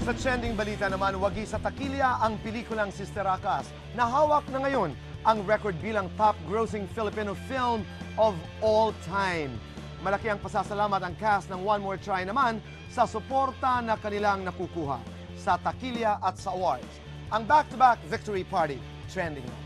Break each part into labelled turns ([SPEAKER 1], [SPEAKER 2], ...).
[SPEAKER 1] Sa trending balita naman, wagi sa takilya ang pelikulang Sister Akas na hawak na ngayon ang record bilang top-grossing Filipino film of all time. Malaki ang pasasalamat ang cast ng One More Try naman sa suporta na kanilang nakukuha sa takilya at sa awards. Ang back-to-back victory party, trending na.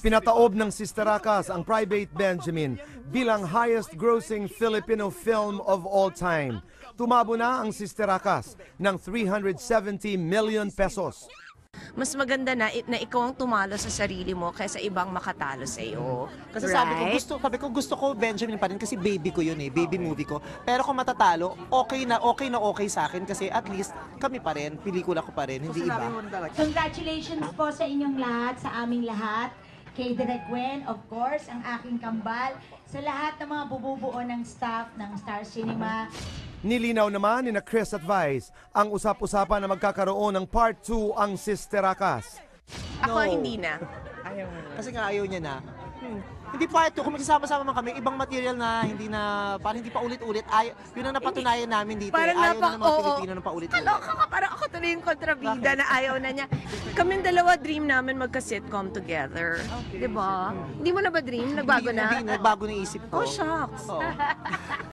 [SPEAKER 1] Pinataob ng Sister Akas ang Private Benjamin bilang highest-grossing Filipino film of all time. Tumabo na ang Sister Akas ng 370 million pesos.
[SPEAKER 2] Mas maganda na ikaw ang tumalo sa sarili mo kaysa ibang makatalo sa iyo.
[SPEAKER 3] Kasi sabi ko gusto ko Benjamin pa rin kasi baby ko yun eh, baby movie ko. Pero kung matatalo, okay sa akin kasi at least kami pa rin, pelikula ko pa rin, hindi iba.
[SPEAKER 4] Congratulations po sa inyong lahat, sa aming lahat. Kay Direk Gwen, of course, ang aking kambal. Sa lahat ng mga bububuo ng staff ng Star Cinema.
[SPEAKER 1] Nilinaw naman ni Chris at Vice ang usap-usapan na magkakaroon ng part 2 ang Sister Akas.
[SPEAKER 2] Ako
[SPEAKER 3] No.
[SPEAKER 2] hindi na.
[SPEAKER 3] Kasi nga ayaw niya na. Hindi part 2, kung magsasama-sama man kami, ibang material na hindi na, parang hindi pa ulit-ulit. Yun ang napatunayan namin dito.
[SPEAKER 2] Parang
[SPEAKER 3] ayaw na ng mga Pilipino na paulit-ulit.
[SPEAKER 2] Kaloka ka, parang ako tuloy yung kontrabida na ayaw na niya. Kaming dalawa, dream namin magka-sitcom together. Okay. Diba? Hindi mo na ba dream? Nagbago na?
[SPEAKER 3] Hindi, nagbago na isip ko.
[SPEAKER 2] Oh, shucks.
[SPEAKER 3] Oo.